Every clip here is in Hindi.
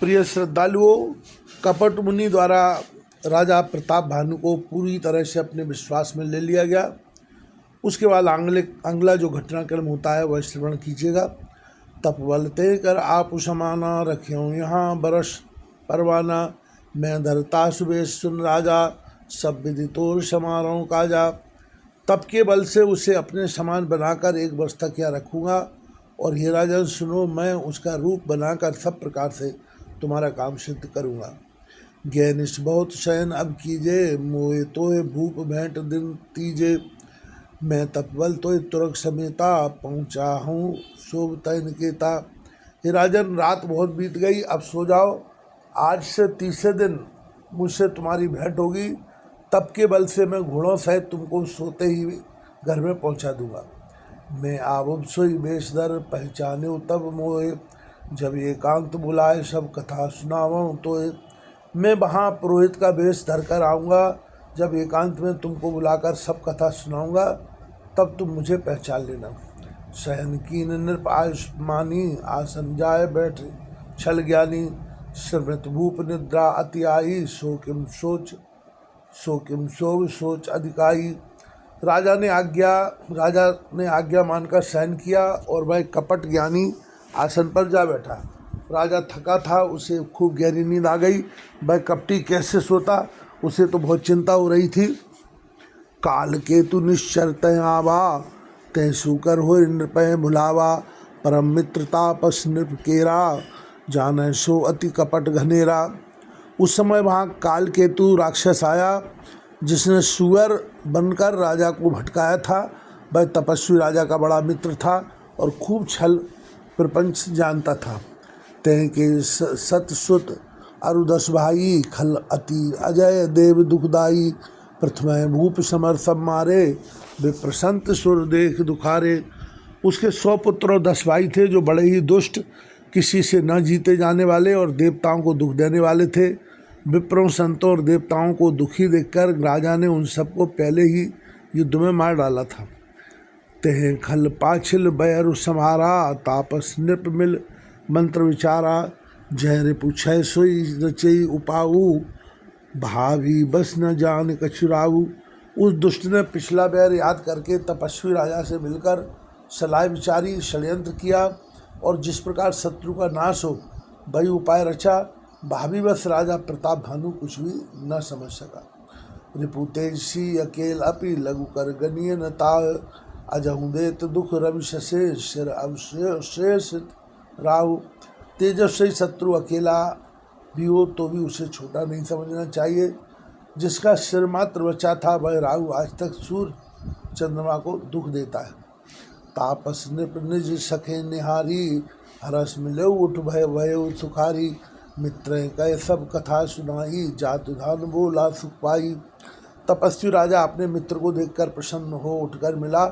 प्रिय श्रद्धालुओं, कपट मुनि द्वारा राजा प्रताप भानु को पूरी तरह से अपने विश्वास में ले लिया गया। उसके बाद अगला जो घटनाक्रम होता है वह श्रवण कीजिएगा। तपबल ते कर आप समाना रख्यों यहाँ बरस परवाना, मैं धरता सुबेश सुन राजा, सब विदितोर समारोह काजा। तप के बल से उसे अपने समान बनाकर एक वर्ष तक यहाँ रखूँगा, और हे राजन सुनो, मैं उसका रूप बनाकर सब प्रकार से तुम्हारा काम सिद्ध करूँगा। ज्ञानिश बहुत शयन अब कीजे, मोए तोय भूप भेंट दिन तीजे, मैं तपबल तोय तुरक समेता, पहुँचा हूँ शोभ तैन केता। हे राजन, रात बहुत बीत गई, अब सो जाओ। आज से तीसरे दिन मुझसे तुम्हारी भेंट होगी। तप के बल से मैं घोड़ों सहित तुमको सोते ही घर में पहुंचा दूंगा। मैं आवब सोई बेशदर, पहचाने तब मोए, जब एकांत बुलाए सब कथा सुनाऊं तो। मैं वहाँ पुरोहित का वेश धर कर आऊँगा। जब एकांत में तुमको बुलाकर सब कथा सुनाऊंगा तब तुम मुझे पहचान लेना। शयन कीन नृप आयुष्मानी, आसन जाए बैठ छल ज्ञानी, स्मृत भूप निद्रा अति आई, सो किम सोच सोच अधिकाई। राजा ने आज्ञा मानकर शयन किया और वह कपट ज्ञानी आसन पर जा बैठा। राजा थका था, उसे खूब गहरी नींद आ गई। वह कपटी कैसे सोता, उसे तो बहुत चिंता हो रही थी। काल केतु निश्चर तय आवा, तय सुकर हो नृपय भुलावा, परम मित्र तापस नृप केरा, जान सो अति कपट घनेरा। उस समय वहाँ काल केतु राक्षस आया, जिसने सुअर बनकर राजा को भटकाया था। वह तपस्वी राजा का बड़ा मित्र था और खूब छल प्रपंच जानता था। तय के सतसुत अरुदस भाई, खल अति अजय देव दुखदाई, प्रथम भूप समर सब मारे, विप्रसंत सुर देख दुखारे। उसके 100 पुत्र और 10 भाई थे, जो बड़े ही दुष्ट, किसी से न जीते जाने वाले और देवताओं को दुख देने वाले थे। विप्रों, संतों और देवताओं को दुखी देखकर राजा ने उन सबको पहले ही युद्ध में मार डाला था। तेह खल पाछिल बैरु संहारा, तापस नृप मिल मंत्र विचारा, जय रिपु छय सोई रचई उपाऊ, भावी बस न जान कछुराऊ। उस दुष्ट ने पिछला बैर याद करके तपस्वी राजा से मिलकर सलाह विचारी, षड्यंत्र किया और जिस प्रकार शत्रु का नाश हो वही उपाय रचा। भावी बस राजा प्रताप भानु कुछ भी न समझ सका। रिपु तेजसी अकेल अपि, लघु कर गनीय न ताय, अजहु देत दुख रवि शशे, सिर अवशेष राहु। तेजस्वी शत्रु अकेला भी हो तो भी उसे छोटा नहीं समझना चाहिए। जिसका सिर मात्र बचा था वह राहु आज तक सूर्य चंद्रमा को दुख देता है। तापस नृप निज सखे निहारी, हरस मिले उठ भय भय सुखारी, मित्र कह सब कथा सुनाई, जातु धान बोला सुख पाई। तपस्वी राजा अपने मित्र को देखकर प्रसन्न हो उठकर मिला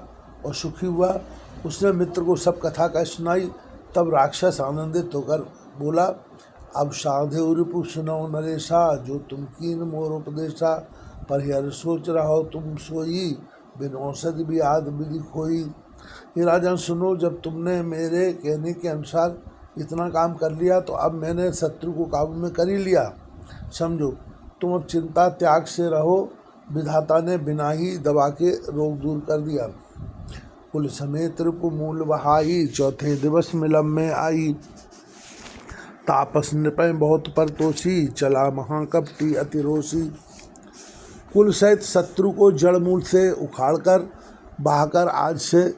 और सुखी हुआ। उसने मित्र को सब कथा कह सुनाई। तब राक्षस आनंदित होकर बोला, अब साधे रिपु सुनो नरेशा, जो तुम कीन मोर उपदेशा, पर सोच रहो तुम सोई, बिन औषधि भी आद विधि खोई। ये राजन सुनो, जब तुमने मेरे कहने के अनुसार इतना काम कर लिया तो अब मैंने शत्रु को काबू में कर ही लिया। समझो, तुम अब चिंता त्याग से रहो, विधाता ने बिना ही दवा के रोग दूर कर दिया। कुल समेत रिपु मूल बहाई, चौथे दिवस मिलम में आई, तापस नृपय बहुत परतोषी, चला महाकपटी अतिरोषी। कुल सहित शत्रु को जड़ मूल से उखाड़कर बहाकर आज से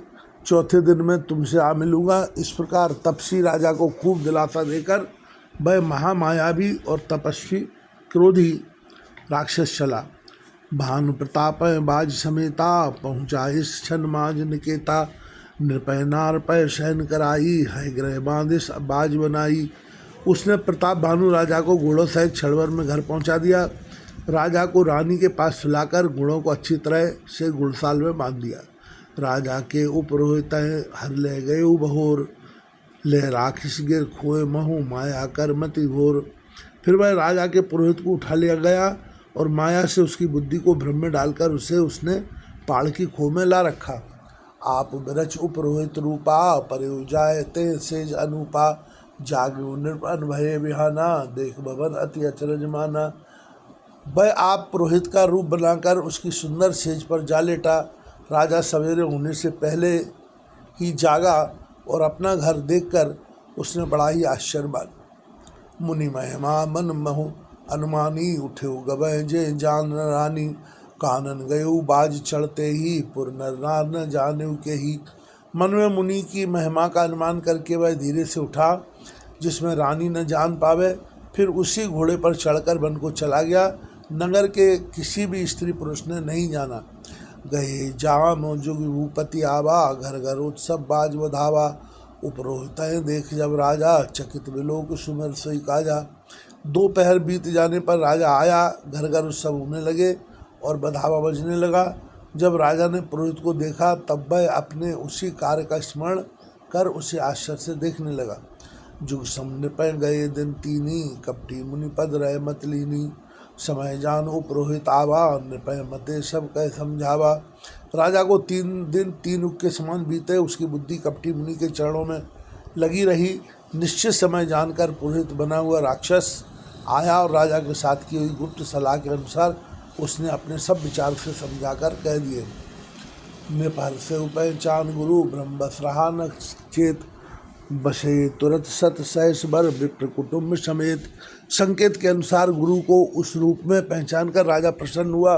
चौथे दिन में तुमसे आ मिलूँगा। इस प्रकार तपसी राजा को खूब दिलासा देकर वह महामायावी और तपस्वी क्रोधी राक्षस चला। भानु प्रताप बाज समेता, पहुँचा इस क्षण माज निकेता, नृपय नारपय शयन कराई, है ग्रह बांधिस बाज बनाई। उसने प्रताप भानु राजा को घोड़ों सहित क्षणभर में घर पहुँचा दिया। राजा को रानी के पास सुलाकर घोड़ों को अच्छी तरह से घुड़साल में बांध दिया। राजा के उपरोहित हर ले गए बहोर, ले राखिस गिर खोए महु, माया कर मति घोर। फिर वह राजा के पुरोहित को उठा लिया गया और माया से उसकी बुद्धि को भ्रम में डालकर उसने पहाड़ की खो में ला रखा। आप बिरच उपरोहित रूपा, परयु जाय ते सेज अनूपा, जागू नृपन भये बिहाना, देख भवन अति अचरज माना। वह आप पुरोहित का रूप बनाकर उसकी सुंदर सेज पर जा लेटा। राजा सवेरे होने से पहले ही जागा और अपना घर देखकर उसने बड़ा ही आश्चर्य माना। मुनि महिमा मन महु अनुमानी, उठे गवै जे जान रानी। कानन गयु बाज चढ़ते ही, पुर नर नार न जाने के ही। मन में मुनि की महिमा का अनुमान करके वह धीरे से उठा, जिसमें रानी न जान पावे। फिर उसी घोड़े पर चढ़कर वन को चला गया। नगर के किसी भी स्त्री पुरुष ने नहीं जाना। गए जाम जुग भूपति आवा, घर घर उत्सव बाज बधावा। उपरोहित देख जब राजा, चकित विलोक सुमिर सोई काजा। दोपहर बीत जाने पर राजा आया, घर घर उत्सव होने लगे और बधावा बजने लगा। जब राजा ने पुरोहित को देखा तब वह अपने उसी कार्य का स्मरण कर उसे आश्चर्य से देखने लगा। जुग समन्वय गए दिन तीनी, कपटी मुनि पद रहे मतलीनी। समय जान उपरोहित आवा, नृपय मते सब कह समझावा। राजा को 3 दिन 3 युग के समान बीते। उसकी बुद्धि कपटी मुनि के चरणों में लगी रही। निश्चित समय जानकर पुरोहित बना हुआ राक्षस आया और राजा के साथ की हुई गुप्त सलाह के अनुसार उसने अपने सब विचार से समझाकर कह दिए। नृपहर से उपय चान गुरु, ब्रह्म बस रहा न चेत। बसे तुरंत सत सहस बर, विप्र कुटुंब समेत। संकेत के अनुसार गुरु को उस रूप में पहचान कर राजा प्रसन्न हुआ।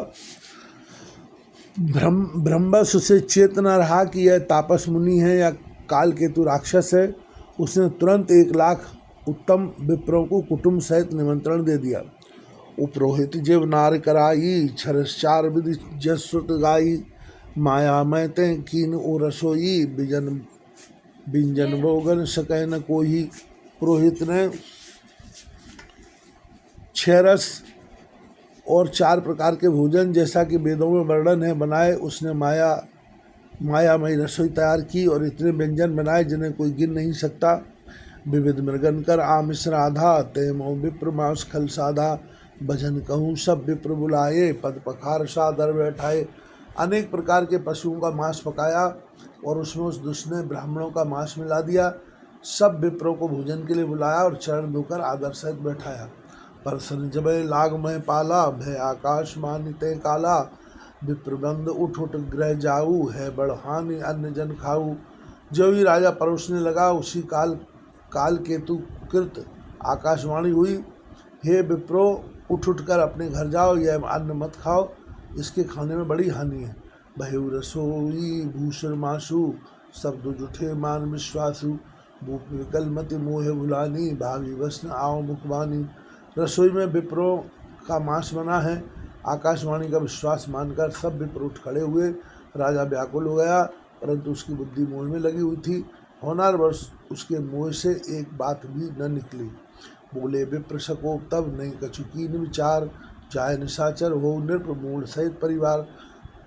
ब्रह्मबस उसे चेत न रहा कि यह तापस मुनि है या काल केतु राक्षस है। उसने तुरंत 1 लाख उत्तम विप्रों को कुटुंब सहित निमंत्रण दे दिया। उपरोहित जीव नार कराई, छरचार विधि जसुत गाई। माया मैं ते कीन ओ रसोई, बिंजन भोगन सकै न कोई। पुरोहित ने 6 रस और 4 प्रकार के भोजन, जैसा कि वेदों में वर्णन है, बनाए। उसने मायामयी रसोई तैयार की और इतने व्यंजन बनाए जिन्हें कोई गिन नहीं सकता। विविध मृगन कर आमिश्र आधा, तेमो विप्र मांस खल साधा। भजन कहूँ सब विप्र बुलाए, पद पखार सादर बैठाए। अनेक प्रकार के पशुओं का मांस पकाया और उसमें उस दुष्ट ने ब्राह्मणों का मांस मिला दिया। सब विप्रों को भोजन के लिए बुलाया और चरण धोकर आदर सहित बैठाया। परसन जब लाग में पाला, भय आकाश मानिते काला। विप्रबंद उठ उठ ग्रह जाऊ, है बड़हानि अन्न जन खाऊ। जो ही राजा परोसने लगा उसी काल केतु कृत आकाशवाणी हुई, हे विप्रो, उठ उठकर अपने घर जाओ, यह अन्न मत खाओ, इसके खाने में बड़ी हानि है। भयु रसोई भूषण मासु, शब्द जुठे मान विश्वासु। भूप विकल मति मोह भुलानी, भावी वसन आओ मुखबानी। रसोई में विप्रों का मांस बना है। आकाशवाणी का विश्वास मानकर सब विप्र उठ खड़े हुए। राजा व्याकुल हो गया, परंतु उसकी बुद्धि मोह में लगी हुई थी। होनार वर्ष उसके मुँह से एक बात भी न निकली। बोले विप्र सकोप तब, नहीं कछुकीन विचार। जाय निशाचर हो नृप मूल सहित परिवार।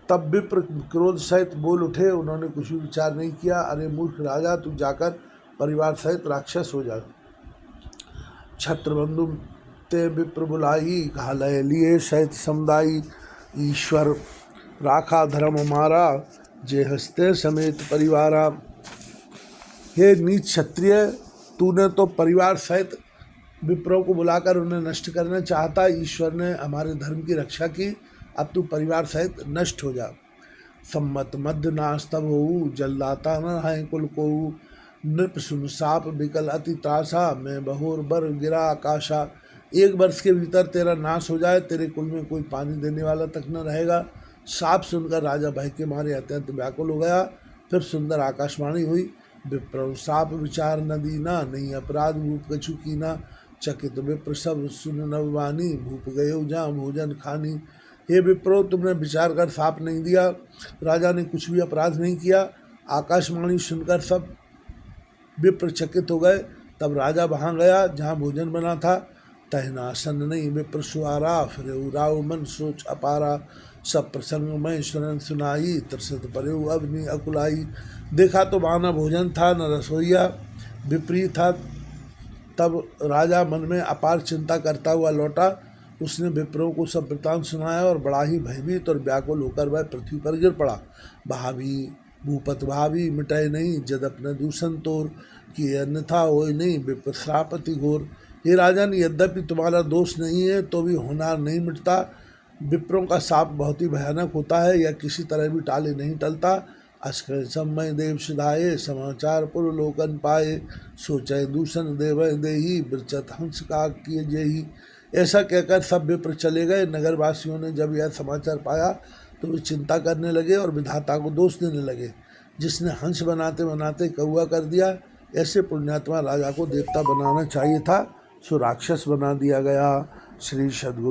तब विप्र क्रोध सहित बोल उठे, उन्होंने कुछ भी विचार नहीं किया। अरे मूर्ख राजा, तू जाकर परिवार सहित राक्षस हो जा। छत्रबंधु ते विप्र बुलाई, घालय लिए सहित समुदायी। ईश्वर राखा धर्म हमारा, जे हस्ते समेत परिवारा। हे नीच क्षत्रिय, तूने तो परिवार सहित विप्रों को बुलाकर उन्हें नष्ट करना चाहता। ईश्वर ने हमारे धर्म की रक्षा की, अब तू परिवार सहित नष्ट हो जा। सम्मत मध्य नाश तब हो, जलदाता न है कुल को। नृप सुन साप विकल अति त्रासा, मैं बहोर बर गिरा आकाशा। 1 वर्ष के भीतर तेरा नाश हो जाए, तेरे कुल में कोई पानी देने वाला तक न रहेगा। साप सुनकर राजा भय के मारे अत्यंत व्याकुल हो गया। फिर सुंदर आकाशवाणी हुई, विप्र साप विचार न दीना, नहीं अपराध भूप कछु कीना। चकित विप्र सब सुन नववानी, भूप गये जहाँ भोजन खानी। हे विप्रो, तुमने विचार कर साप नहीं दिया, राजा ने कुछ भी अपराध नहीं किया। आकाशवाणी सुनकर सब विप्र चकित हो गए। तब राजा वहाँ गया जहाँ भोजन बना था। तहनासन नहीं विप्र सुआरा, फिर राव मन सोच अपारा। सब प्रसंग में सुनन सुनाई, त्रसित परेऊ अग्नि अकुलाई। देखा तो वहाँ न भोजन था न रसोईया, विपरीत था। तब राजा मन में अपार चिंता करता हुआ लौटा। उसने विप्रों को सब वृतांत सुनाया और बड़ा ही भयभीत और व्याकुल होकर वह पृथ्वी पर गिर पड़ा। भावी भूपत भावी मिटाए नहीं, जदप न दूषण तोर, कि अन्यथा होए नहीं विप्रश्रापति घोर। हे राजन, यद्यपि तुम्हारा दोष नहीं है तो भी होनार नहीं मिटता। विप्रों का शाप बहुत ही भयानक होता है, यह किसी तरह भी टाले नहीं टलता। अस्कर समय देव सुधाये, समाचार पुरलोकन पाए, सोचे दूषण देव देही, वृचत हंस का किए जेही। ऐसा कहकर सब विप्र चले गए। नगरवासियों ने जब यह समाचार पाया तो वे चिंता करने लगे और विधाता को दोष देने लगे, जिसने हंस बनाते बनाते कौआ कर दिया। ऐसे पुण्यात्मा राजा को देवता बनाना चाहिए था, सो राक्षस बना दिया गया। श्री सद्गुरु